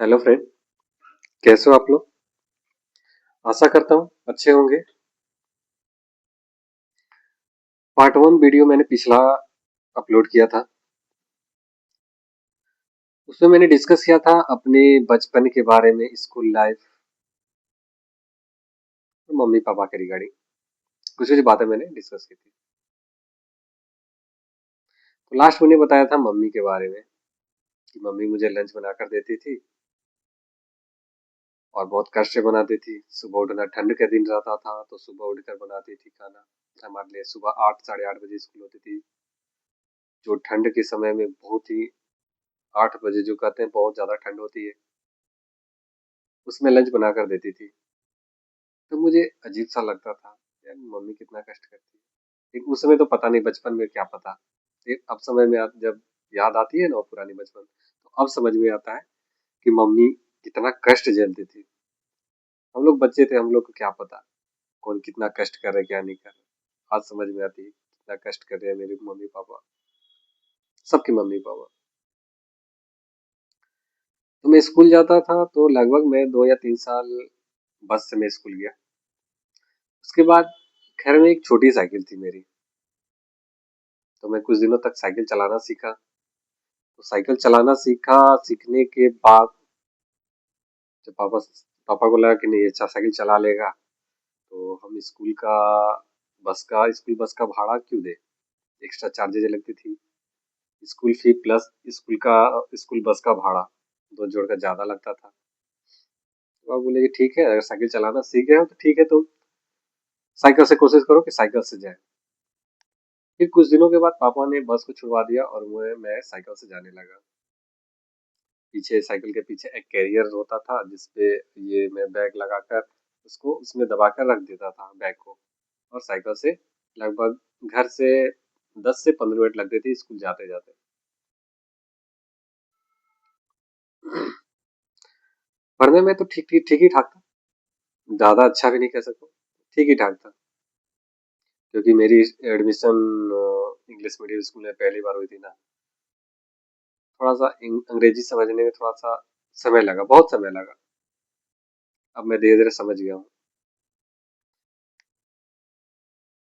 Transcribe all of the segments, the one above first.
Hello friend. कैसे हो आप लोग? आशा करता हूँ अच्छे होंगे। पार्ट वन वीडियो मैंने पिछला अपलोड किया था। उसमें मैंने डिस्कस किया था अपने बचपन के बारे में, स्कूल लाइफ, मम्मी पापा के रिगार्डिंग कुछ कुछ बातें मैंने डिस्कस की थी। तो लास्ट मैंने बताया था मम्मी के बारे में कि मम्मी मुझे लंच बनाकर देती थी और बहुत कष्ट से बनाती थी। सुबह उठना, ठंड के दिन रहता था तो सुबह उठकर बनाती थी खाना हमारे लिए। सुबह 8 साढ़े 8 बजे स्कूल होती थी, जो ठंड के समय में बहुत ही, 8 बजे जो कहते हैं बहुत ज्यादा ठंड होती है, उसमें लंच बनाकर देती थी। तो मुझे अजीब सा लगता था, यार मम्मी कितना कष्ट करती है। लेकिन उस समय तो पता नहीं, बचपन में क्या पता। अब समय में जब याद आती है ना वो पुरानी बचपन, तो अब समझ में आता है कि मम्मी कितना कष्ट झेलती थी। हम लोग बच्चे थे, हम लोग को क्या पता कौन कितना कष्ट कर रहे क्या नहीं कर रहे। आज समझ में आती है कितना कष्ट कर रहे हैं मेरे मम्मी पापा, सबके मम्मी पापा। तो मैं स्कूल जाता था तो लगभग मैं 2 या 3 साल बस से मैं स्कूल गया। उसके बाद घर में एक छोटी साइकिल थी मेरी, तो मैं कुछ दिनों तक साइकिल चलाना सीखा। तो साइकिल चलाना सीखा, सीखने के बाद जब पापा को लगा कि नहीं अच्छा साइकिल चला लेगा, तो हम स्कूल बस का भाड़ा क्यों दे, एक्स्ट्रा चार्जेज लगती थी। School fee plus school bus का भाड़ा दो जोड़कर ज्यादा लगता था। तो पापा बोले कि ठीक है, अगर साइकिल चलाना सीख गए हो तो ठीक है, तुम साइकिल से कोशिश करो कि साइकिल से जाए। फिर कुछ दिनों के बाद पापा ने बस को छुड़वा दिया और मैं साइकिल से जाने लगा। पीछे साइकिल के पीछे एक कैरियर होता था जिसपे ये मैं बैग लगाकर उसको उसमें दबाकर रख देता था बैग को, और साइकिल से लगभग घर से 10 से 15 मिनट लगते थे स्कूल जाते जाते। पढ़ने में तो ठीक ही ठाक था, ज्यादा अच्छा भी नहीं कह सकता, ठीक ही ठाक था। क्योंकि मेरी एडमिशन इंग्लिश मीडियम स्कूल में पहली बार हुई थी ना, थोड़ा सा अंग्रेजी समझने में थोड़ा सा समय लगा, बहुत समय लगा। अब मैं धीरे धीरे समझ गया हूँ।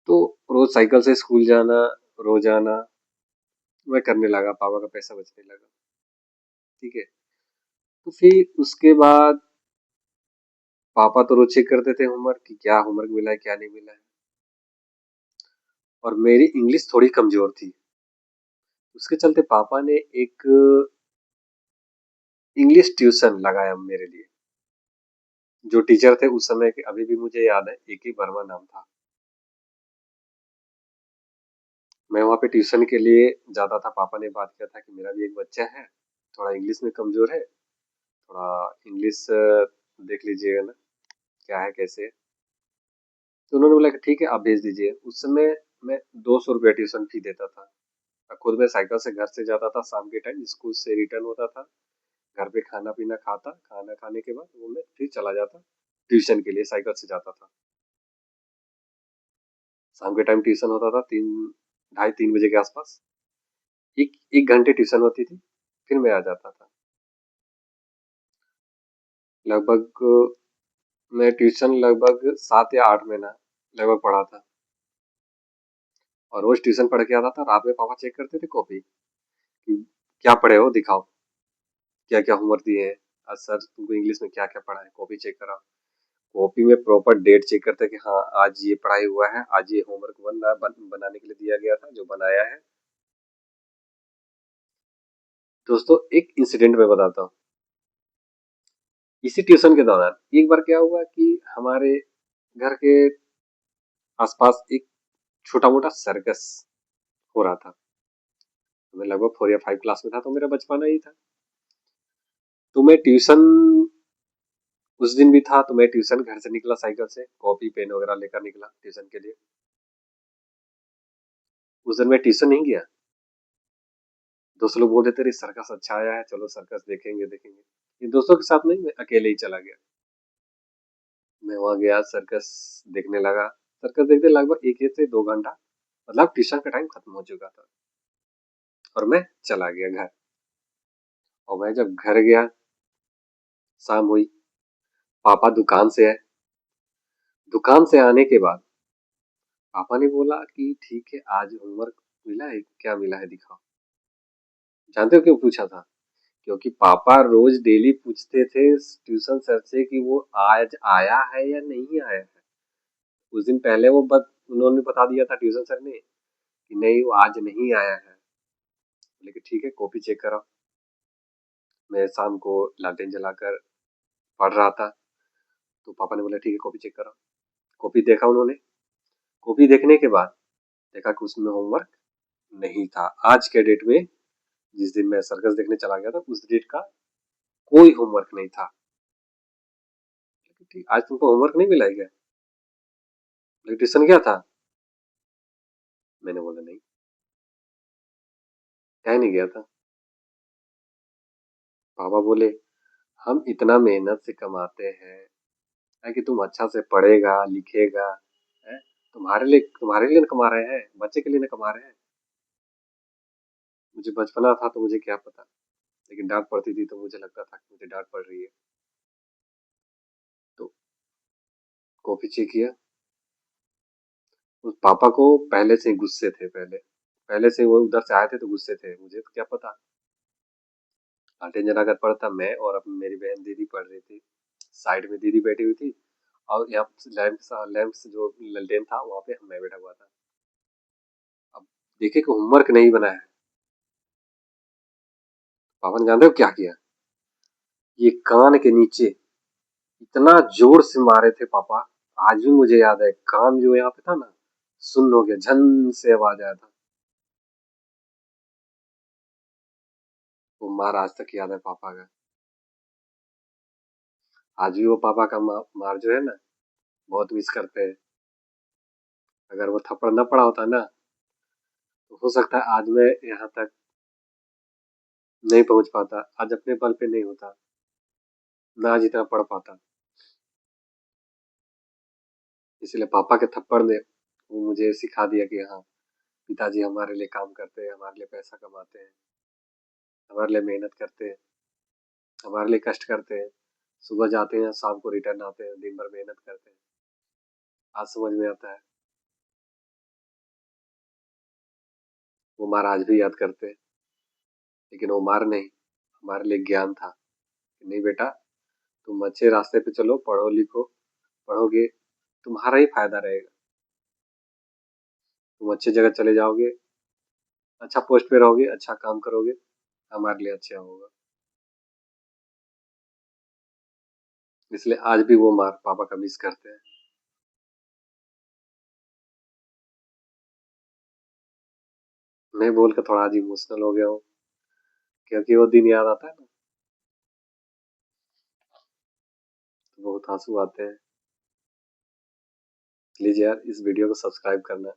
तो रोज साइकिल से स्कूल जाना, रोजाना मैं करने लगा, पापा का पैसा बचने लगा। ठीक है। तो फिर उसके बाद पापा तो रोज चेक करते थे होमवर्क कि क्या होमवर्क मिला है क्या नहीं मिला है। और मेरी इंग्लिश थोड़ी कमजोर थी, उसके चलते पापा ने एक इंग्लिश ट्यूशन लगाया मेरे लिए। जो टीचर थे उस समय के अभी भी मुझे याद है, ए के वर्मा नाम था। मैं वहाँ पे ट्यूशन के लिए जाता था। पापा ने बात किया था कि मेरा भी एक बच्चा है, थोड़ा इंग्लिश में कमजोर है, थोड़ा इंग्लिश देख लीजिएगा ना क्या है कैसे है। तो उन्होंने बोला कि ठीक है आप भेज दीजिए। उस समय मैं 200 रुपया ट्यूशन फी देता था। खुद मैं साइकिल से घर से जाता था, शाम के टाइम स्कूल से रिटर्न होता था, घर पे खाना पीना खाता, खाना खाने के बाद वो मैं फिर चला जाता ट्यूशन के लिए, साइकिल से जाता था। शाम के टाइम ट्यूशन होता था 3, ढाई 3 बजे के आसपास। एक एक घंटे ट्यूशन होती थी, फिर मैं आ जाता था। लगभग मैं ट्यूशन लगभग 7 या 8 महीना लगभग पढ़ा था। और रोज ट्यूशन पढ़ के आता था, रात में पापा चेक करते थे कॉपी कि क्या पढ़े हो दिखाओ, क्या क्या होमवर्क दिए हैं आज सर तुमको, इंग्लिश में क्या क्या पढ़ा है कॉपी चेक कराओ। कॉपी में प्रॉपर डेट चेक करते कि हाँ आज ये पढ़ाई हुआ है, आज ये होमवर्क बनाने के लिए दिया गया था जो बनाया है। दोस्तों एक इंसिडेंट में बताता हूँ। इसी ट्यूशन के दौरान एक बार क्या हुआ कि हमारे घर के आसपास एक छोटा मोटा सर्कस हो रहा था। मैं लगभग 4 या 5 क्लास में था, तो मेरा बचपना ही था। तो मैं ट्यूशन उस दिन भी था, तो मैं ट्यूशन घर से निकला साइकिल से, कॉपी पेन वगैरह लेकर निकला ट्यूशन के लिए। उस दिन मैं ट्यूशन नहीं गया। दोस्त लोग बोल रहे थे सर्कस अच्छा आया है, चलो सर्कस देखेंगे देखेंगे। ये दोस्तों के साथ नहीं, मैं अकेले ही चला गया। मैं वहां गया, सर्कस देखने लगा। सर्कस देखते लगभग 1 से 2 घंटा, मतलब ट्यूशन का टाइम खत्म हो चुका था, और मैं चला गया घर। और मैं जब घर गया शाम हुई, पापा दुकान से आए। दुकान से आने के बाद पापा ने बोला कि ठीक है, आज होमवर्क मिला है? क्या मिला है दिखाओ। जानते हो क्यों पूछा था? क्योंकि पापा रोज डेली पूछते थे ट्यूशन सर से कि वो आज आया है या नहीं आया है। उस दिन पहले वो बस उन्होंने बता दिया था ट्यूशन सर ने कि नहीं, वो आज नहीं आया है। लेकिन ठीक है, कॉपी चेक कराओ। मैं शाम को लालटेन जलाकर पढ़ रहा था, तो पापा ने बोला ठीक है, कॉपी चेक कराओ। कॉपी देखा उन्होंने। कॉपी देखने के बाद देखा कि उसमें होमवर्क नहीं था। आज के डेट में, जिस दिन मैं सर्कस देखने चला गया था, उस डेट का कोई होमवर्क नहीं था। ठीक, आज तुमको होमवर्क नहीं मिला है क्या? ट्यूशन गया था? मैंने बोला नहीं। क्या नहीं गया था? पापा बोले हम इतना मेहनत से कमाते हैं, है कि तुम अच्छा से पढ़ेगा लिखेगा, है? तुम्हारे लिए ना कमा रहे हैं, बच्चे के लिए ना कमा रहे हैं। मुझे बचपना था तो मुझे क्या पता, लेकिन डांट पड़ती थी तो मुझे लगता था कि मुझे डांट पड़ रही है। तो कॉपी चेक किया। उस पापा को पहले से ही गुस्से थे, पहले से वो उधर से आए थे तो गुस्से थे। मुझे तो क्या पता। लालटेन जलाकर पढ़ता मैं, और अपनी मेरी बहन दीदी पढ़ रही थी। साइड में दीदी बैठी हुई थी, और यहाँ लैंप से जो लालटेन था वहां पे मैं बैठा हुआ था। अब देखे कि होमवर्क नहीं बनाया है। पापा ने जानते हो क्या किया? ये कान के नीचे इतना जोर से मारे थे पापा। आज भी मुझे याद है, कान जो यहाँ पे था ना, सुन्न हो गया, झन से आवाज आया था। वो मार आज तक याद है पापा का। आज भी वो पापा का मार जो है ना, बहुत मिस करते हैं। अगर वो थप्पड़ न पड़ा होता ना, तो हो सकता है आज मैं यहाँ तक नहीं पहुंच पाता, आज अपने बल पे नहीं होता, ना आज इतना पढ़ पाता। इसलिए पापा के थप्पड़ ने वो मुझे सिखा दिया कि हाँ, पिताजी हमारे लिए काम करते हैं, हमारे लिए पैसा कमाते हैं, हमारे लिए मेहनत करते हैं, हमारे लिए कष्ट करते हैं। सुबह जाते हैं, शाम को रिटर्न आते हैं, दिन भर मेहनत करते हैं। आज समझ में आता है। वो मार आज भी याद करते हैं, लेकिन वो मार नहीं, हमारे लिए ज्ञान था। नहीं बेटा, तुम अच्छे रास्ते पे चलो, पढ़ो लिखो, पढ़ोगे तुम्हारा ही फायदा रहेगा। तुम अच्छी जगह चले जाओगे, अच्छा पोस्ट पे रहोगे, अच्छा काम करोगे, हमारे लिए अच्छा होगा। इसलिए आज भी वो मार पापा का मिस करते हैं। मैं बोल के थोड़ा आज इमोशनल हो गया हूँ, क्योंकि वो दिन याद आता है ना, तो बहुत आंसू आते हैं। प्लीज यार, इस वीडियो को सब्सक्राइब करना।